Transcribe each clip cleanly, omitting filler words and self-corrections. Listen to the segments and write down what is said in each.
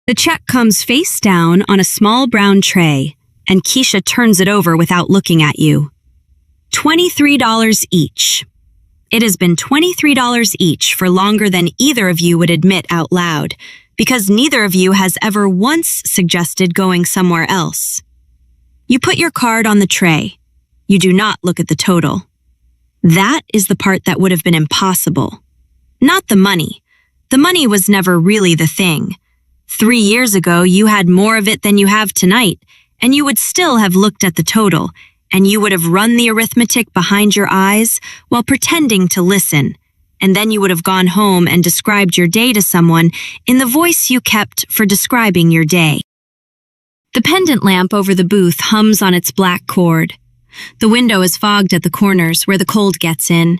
The check comes face down on a small brown tray, and Keisha turns it over without looking at you. $23 each. It has been $23 each for longer than either of you would admit out loud, because neither of you has ever once suggested going somewhere else. You put your card on the tray. You do not look at the total. That is the part that would have been impossible. Not the money. The money was never really the thing. 3 years ago, you had more of it than you have tonight, and you would still have looked at the total, and you would have run the arithmetic behind your eyes while pretending to listen, and then you would have gone home and described your day to someone in the voice you kept for describing your day. The pendant lamp over the booth hums on its black cord. The window is fogged at the corners where the cold gets in.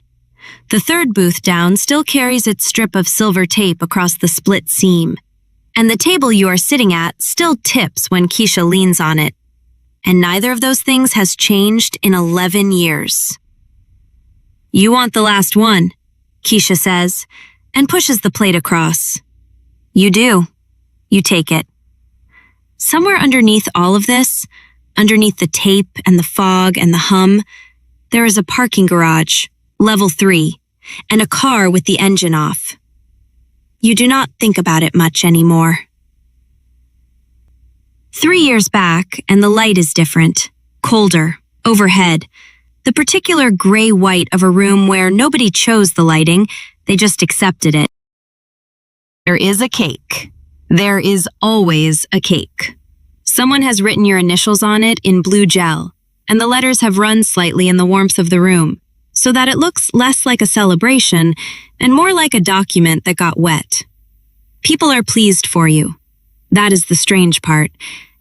The third booth down still carries its strip of silver tape across the split seam, and the table you are sitting at still tips when Keisha leans on it. And neither of those things has changed in 11 years. You want the last one, Keisha says, and pushes the plate across. You do. You take it. Somewhere underneath all of this, underneath the tape and the fog and the hum, there is a parking garage, level 3, and a car with the engine off. You do not think about it much anymore. 3 years back, and the light is different, colder, overhead, the particular gray-white of a room where nobody chose the lighting, they just accepted it. There is a cake. There is always a cake. Someone has written your initials on it in blue gel, and the letters have run slightly in the warmth of the room, so that it looks less like a celebration and more like a document that got wet. People are pleased for you. That is the strange part,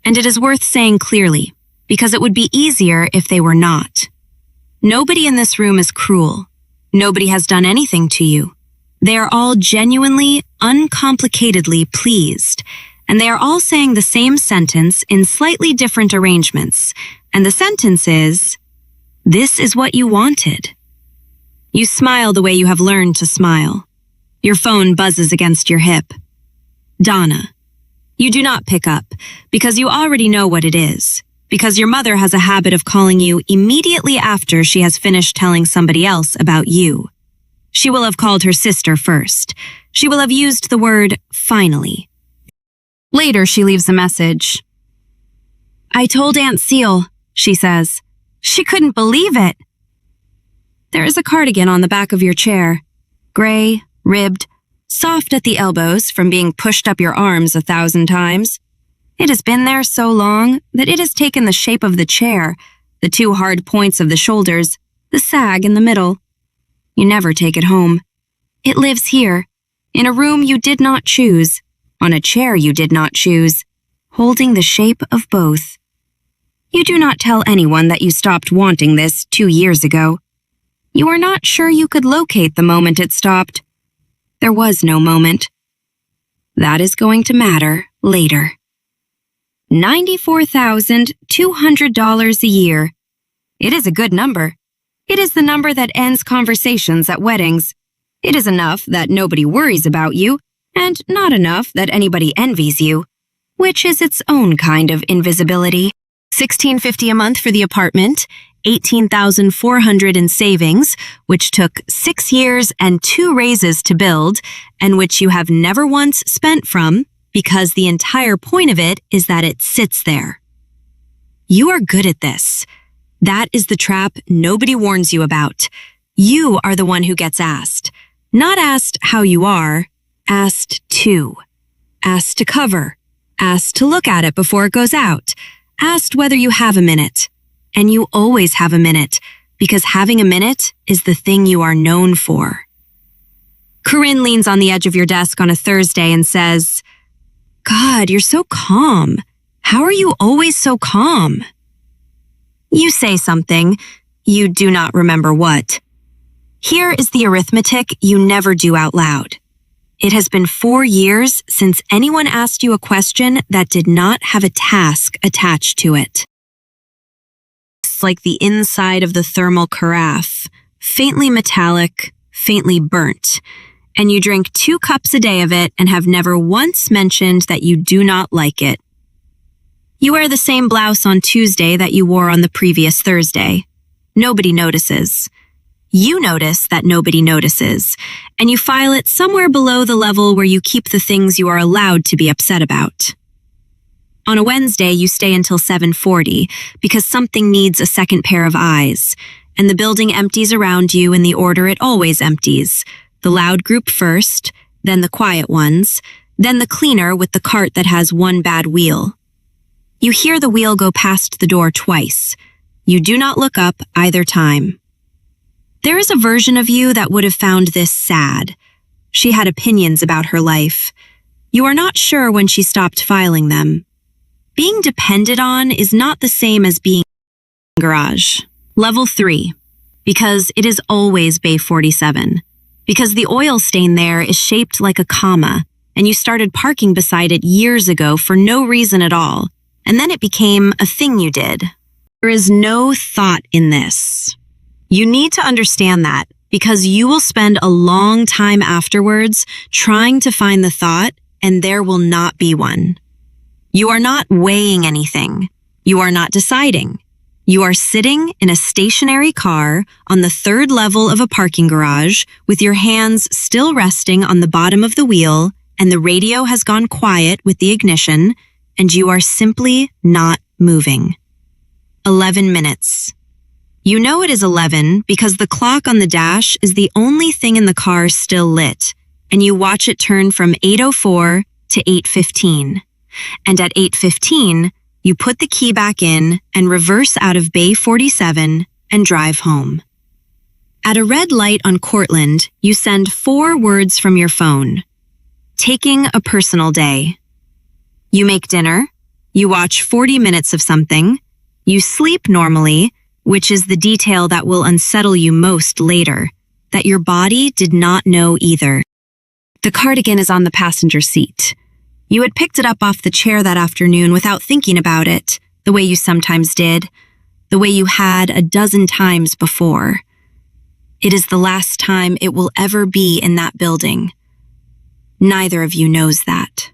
and it is worth saying clearly, because it would be easier if they were not. Nobody in this room is cruel. Nobody has done anything to you. They are all genuinely, uncomplicatedly pleased, and they are all saying the same sentence in slightly different arrangements, and the sentence is, "This is what you wanted." You smile the way you have learned to smile. Your phone buzzes against your hip. Donna. You do not pick up, because you already know what it is, because your mother has a habit of calling you immediately after she has finished telling somebody else about you. She will have called her sister first. She will have used the word finally. Later, she leaves a message. I told Aunt Seal, she says. She couldn't believe it. There is a cardigan on the back of your chair. Gray, ribbed, soft at the elbows from being pushed up your arms 1,000 times. It has been there so long that it has taken the shape of the chair, the 2 hard points of the shoulders, the sag in the middle. You never take it home. It lives here, in a room you did not choose, on a chair you did not choose, holding the shape of both. You do not tell anyone that you stopped wanting this 2 years ago. You are not sure you could locate the moment it stopped. There was no moment. That is going to matter later. $94,200 a year. It is a good number. It is the number that ends conversations at weddings. It is enough that nobody worries about you, and not enough that anybody envies you, which is its own kind of invisibility. $1,650 a month for the apartment, $18,400 in savings, which took 6 years and 2 raises to build, and which you have never once spent from, because the entire point of it is that it sits there. You are good at this. That is the trap nobody warns you about. You are the one who gets asked. Not asked how you are, asked to. Asked to cover. Asked to look at it before it goes out. Asked whether you have a minute. And you always have a minute, because having a minute is the thing you are known for. Corinne leans on the edge of your desk on a Thursday and says, God, you're so calm. How are you always so calm? You say something. You do not remember what. Here is the arithmetic you never do out loud. It has been 4 years since anyone asked you a question that did not have a task attached to it. It's like the inside of the thermal carafe, faintly metallic, faintly burnt, and you drink 2 cups a day of it and have never once mentioned that you do not like it. You wear the same blouse on Tuesday that you wore on the previous Thursday. Nobody notices. You notice that nobody notices, and you file it somewhere below the level where you keep the things you are allowed to be upset about. On a Wednesday, you stay until 7:40 because something needs a second pair of eyes, and the building empties around you in the order it always empties. The loud group first, then the quiet ones, then the cleaner with the cart that has one bad wheel. You hear the wheel go past the door twice. You do not look up either time. There is a version of you that would have found this sad. She had opinions about her life. You are not sure when she stopped filing them. Being depended on is not the same as being in a garage. Level 3. Because it is always Bay 47. Because the oil stain there is shaped like a comma, and you started parking beside it years ago for no reason at all, and then it became a thing you did. There is no thought in this. You need to understand that, because you will spend a long time afterwards trying to find the thought, and there will not be one. You are not weighing anything. You are not deciding. You are sitting in a stationary car on the 3rd level of a parking garage with your hands still resting on the bottom of the wheel, and the radio has gone quiet with the ignition, and you are simply not moving. 11 minutes. You know it is 11 because the clock on the dash is the only thing in the car still lit, and you watch it turn from 8:04 to 8:15. And at 8:15, you put the key back in and reverse out of Bay 47 and drive home. At a red light on Cortlandt, you send 4 words from your phone. Taking a personal day. You make dinner. You watch 40 minutes of something. You sleep normally, which is the detail that will unsettle you most later, that your body did not know either. The cardigan is on the passenger seat. You had picked it up off the chair that afternoon without thinking about it, the way you sometimes did, the way you had a dozen times before. It is the last time it will ever be in that building. Neither of you knows that.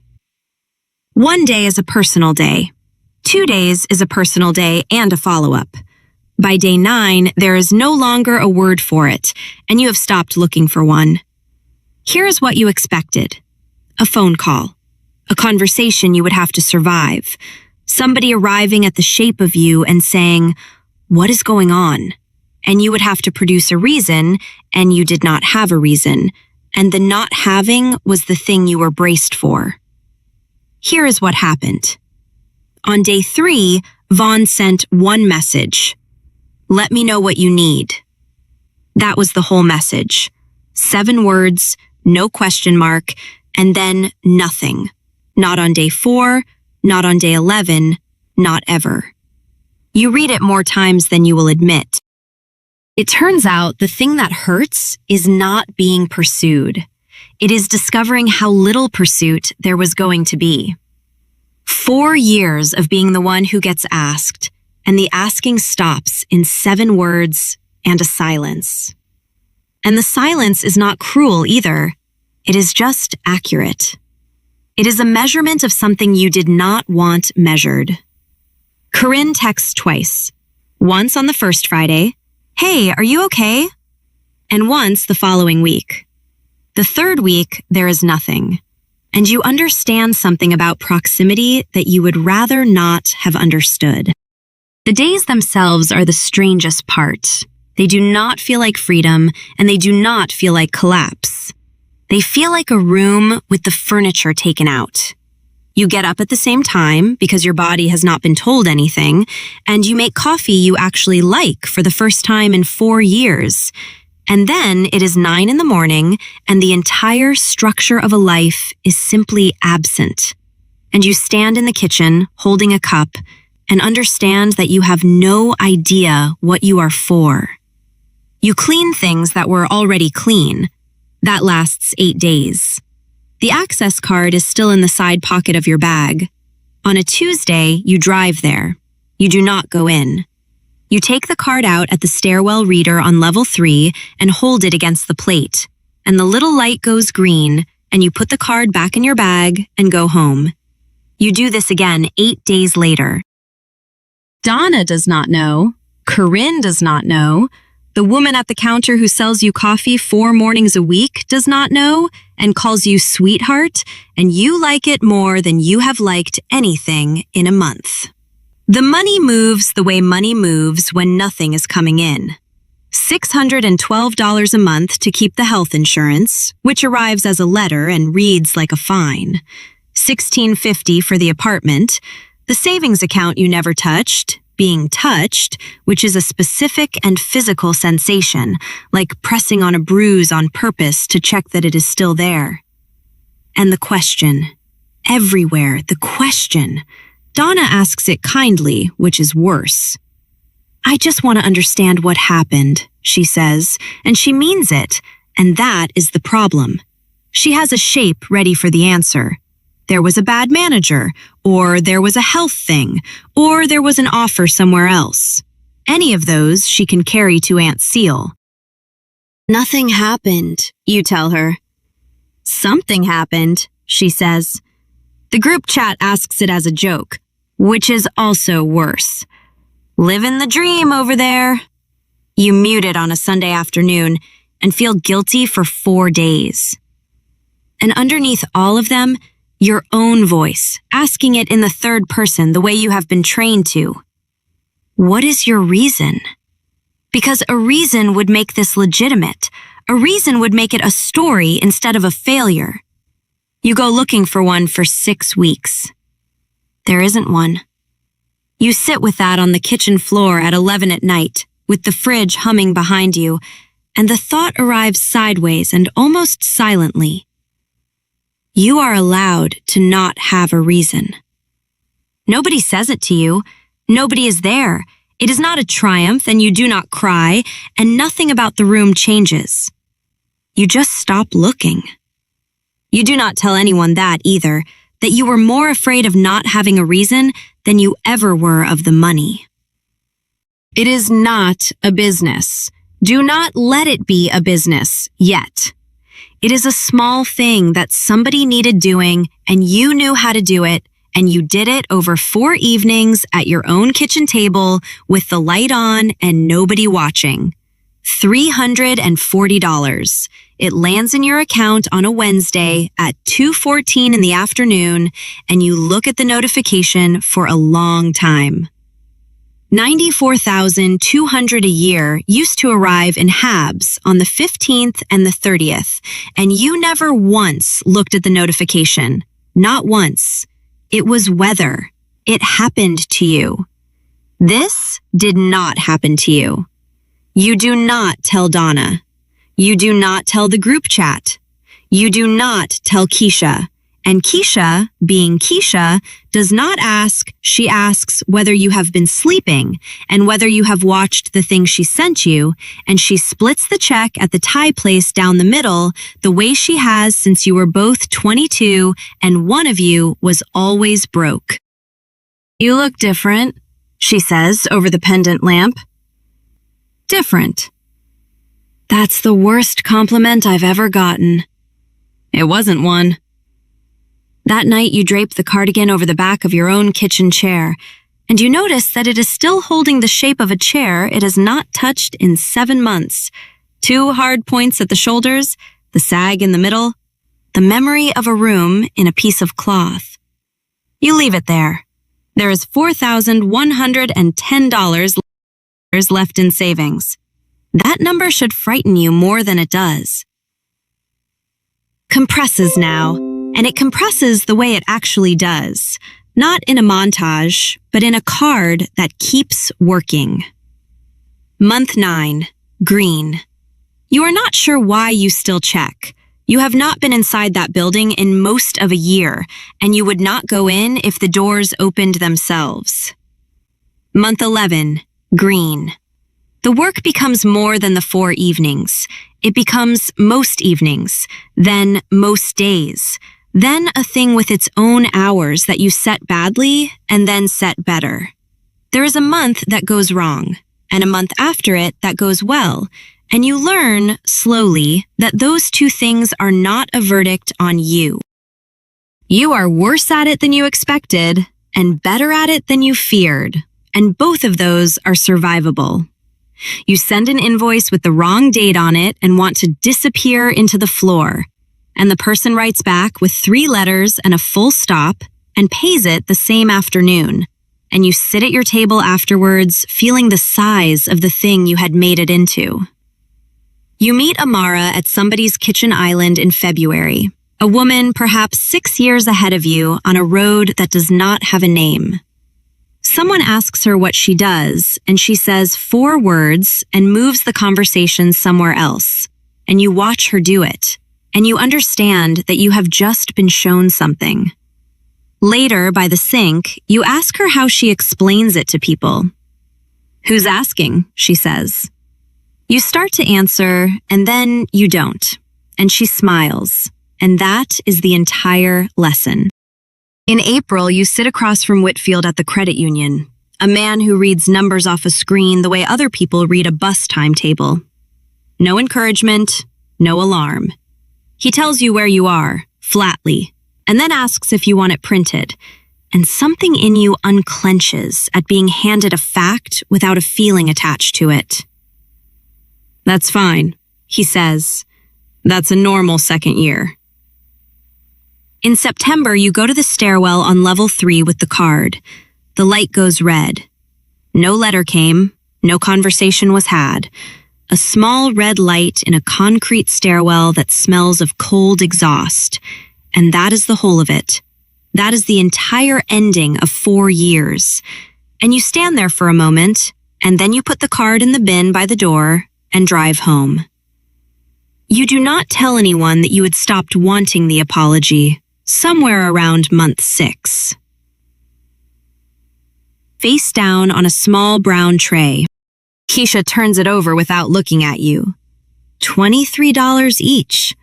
1 day is a personal day. 2 days is a personal day and a follow-up. By day 9, there is no longer a word for it, and you have stopped looking for one. Here is what you expected. A phone call. A conversation you would have to survive. Somebody arriving at the shape of you and saying, "What is going on?" And you would have to produce a reason, and you did not have a reason, and the not having was the thing you were braced for. Here is what happened. On day 3, Vaughn sent one message. "Let me know what you need." That was the whole message. 7 words, no question mark, and then nothing. Not on day 4, not on day 11, not ever. You read it more times than you will admit. It turns out the thing that hurts is not being pursued. It is discovering how little pursuit there was going to be. 4 years of being the one who gets asked, and the asking stops in 7 words and a silence. And the silence is not cruel either. It is just accurate. It is a measurement of something you did not want measured. Corinne texts twice. Once on the first Friday, "Hey, are you okay?" And once the following week. The 3rd week, there is nothing. And you understand something about proximity that you would rather not have understood. The days themselves are the strangest part. They do not feel like freedom, and they do not feel like collapse. They feel like a room with the furniture taken out. You get up at the same time because your body has not been told anything, and you make coffee you actually like for the first time in 4 years. And then it is 9 in the morning, and the entire structure of a life is simply absent. And you stand in the kitchen holding a cup and understand that you have no idea what you are for. You clean things that were already clean. That lasts 8 days. The access card is still in the side pocket of your bag. On a Tuesday, you drive there. You do not go in. You take the card out at the stairwell reader on level 3 and hold it against the plate. and the little light goes green, and you put the card back in your bag and go home. You do this again 8 days later. Donna does not know. Corinne does not know. The woman at the counter who sells you coffee 4 mornings a week does not know and calls you sweetheart, and you like it more than you have liked anything in a month. The money moves the way money moves when nothing is coming in. $612 a month to keep the health insurance, which arrives as a letter and reads like a fine. $16.50 for the apartment, the savings account you never touched, being touched, which is a specific and physical sensation, like pressing on a bruise on purpose to check that it is still there. And the question. Everywhere, the question. Donna asks it kindly, which is worse. I just want to understand what happened, she says, and she means it, and that is the problem. She has a shape ready for the answer. There was a bad manager, or there was a health thing, or there was an offer somewhere else. Any of those she can carry to Aunt Seal. Nothing happened, you tell her. Something happened, she says. The group chat asks it as a joke, which is also worse. Living the dream over there. You mute it on a Sunday afternoon and feel guilty for 4 days. And underneath all of them, your own voice, asking it in the third person the way you have been trained to. What is your reason? Because a reason would make this legitimate. A reason would make it a story instead of a failure. You go looking for one for 6 weeks. There isn't one. You sit with that on the kitchen floor at 11 at night, with the fridge humming behind you, and the thought arrives sideways and almost silently. You are allowed to not have a reason. Nobody says it to you. Nobody is there. It is not a triumph, and you do not cry, and nothing about the room changes. You just stop looking. You do not tell anyone that either, that you were more afraid of not having a reason than you ever were of the money. It is not a business. Do not let it be a business yet. It is a small thing that somebody needed doing, and you knew how to do it, and you did it over 4 evenings at your own kitchen table with the light on and nobody watching. $340. It lands in your account on a Wednesday at 2:14 in the afternoon, and you look at the notification for a long time. $94,200 a year used to arrive in halves on the 15th and the 30th, and you never once looked at the notification. Not once. It was weather. It happened to you. This did not happen to you. You do not tell Donna. You do not tell the group chat. You do not tell Keisha. And Keisha, being Keisha, does not ask, she asks whether you have been sleeping and whether you have watched the thing she sent you, and she splits the check at the Thai place down the middle the way she has since you were both 22 and one of you was always broke. You look different, she says over the pendant lamp. Different. That's the worst compliment I've ever gotten. It wasn't one. That night you drape the cardigan over the back of your own kitchen chair, and you notice that it is still holding the shape of a chair it has not touched in 7 months. 2 hard points at the shoulders, the sag in the middle, the memory of a room in a piece of cloth. You leave it there. There is $4,110 left in savings. That number should frighten you more than it does. Compresses now. And it compresses the way it actually does, not in a montage, but in a card that keeps working. Month 9, green. You are not sure why you still check. You have not been inside that building in most of a year, and you would not go in if the doors opened themselves. Month 11, green. The work becomes more than the 4 evenings. It becomes most evenings, then most days. Then a thing with its own hours that you set badly and then set better. There is a month that goes wrong, and a month after it that goes well, And you learn, slowly, that those two things are not a verdict on you. You are worse at it than you expected, and better at it than you feared, and both of those are survivable. You send an invoice with the wrong date on it and want to disappear into the floor, and the person writes back with 3 letters and a full stop and pays it the same afternoon, and you sit at your table afterwards feeling the size of the thing you had made it into. You meet Amara at somebody's kitchen island in February, a woman perhaps 6 years ahead of you on a road that does not have a name. Someone asks her what she does, and she says 4 words and moves the conversation somewhere else, and you watch her do it, and you understand that you have just been shown something. Later, by the sink, you ask her how she explains it to people. "Who's asking?" she says. You start to answer, and then you don't, and she smiles, and that is the entire lesson. In April, you sit across from Whitfield at the credit union, a man who reads numbers off a screen the way other people read a bus timetable. No encouragement, no alarm. He tells you where you are, flatly, and then asks if you want it printed, and something in you unclenches at being handed a fact without a feeling attached to it. "That's fine," he says. "That's a normal second year." In September, you go to the stairwell on level 3 with the card. The light goes red. No letter came, no conversation was had. A small red light in a concrete stairwell that smells of cold exhaust. And that is the whole of it. That is the entire ending of 4 years. And you stand there for a moment, and then you put the card in the bin by the door and drive home. You do not tell anyone that you had stopped wanting the apology somewhere around month 6. Face down on a small brown tray. Keisha turns it over without looking at you. $23 each,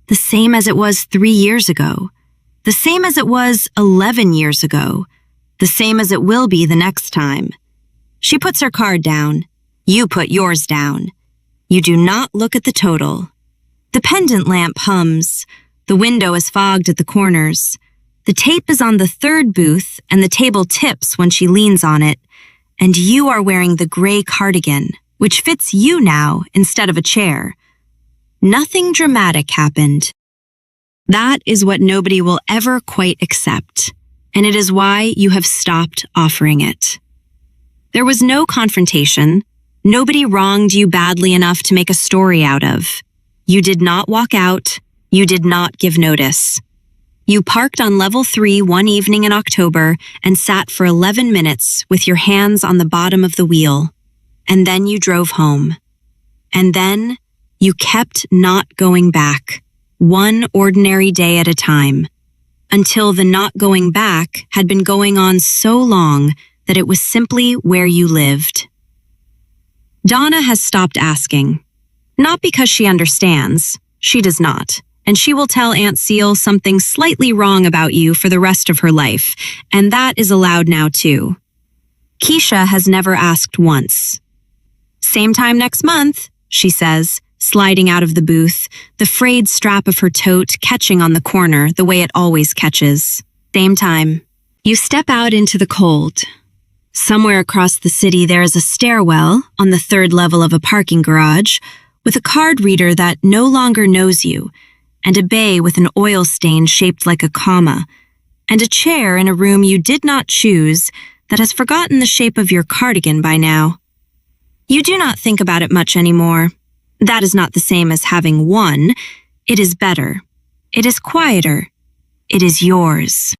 the same as it was 3 years ago, the same as it was 11 years ago, the same as it will be the next time. She puts her card down. You put yours down. You do not look at the total. The pendant lamp hums. The window is fogged at the corners. The tape is on the 3rd booth, and the table tips when she leans on it. And you are wearing the gray cardigan, which fits you now instead of a chair. Nothing dramatic happened. That is what nobody will ever quite accept, and it is why you have stopped offering it. There was no confrontation. Nobody wronged you badly enough to make a story out of. You did not walk out. You did not give notice. You parked on level 3 one evening in October and sat for 11 minutes with your hands on the bottom of the wheel. And then you drove home. And then you kept not going back, one ordinary day at a time, until the not going back had been going on so long that it was simply where you lived. Donna has stopped asking. Not because she understands. She does not. And she will tell Aunt Seal something slightly wrong about you for the rest of her life, and that is allowed now too. Keisha has never asked once. "Same time next month," she says, sliding out of the booth, the frayed strap of her tote catching on the corner the way it always catches. Same time. You step out into the cold. Somewhere across the city there is a stairwell on the 3rd level of a parking garage with a card reader that no longer knows you, and a bay with an oil stain shaped like a comma, and a chair in a room you did not choose that has forgotten the shape of your cardigan by now. You do not think about it much anymore. That is not the same as having won. It is better. It is quieter. It is yours.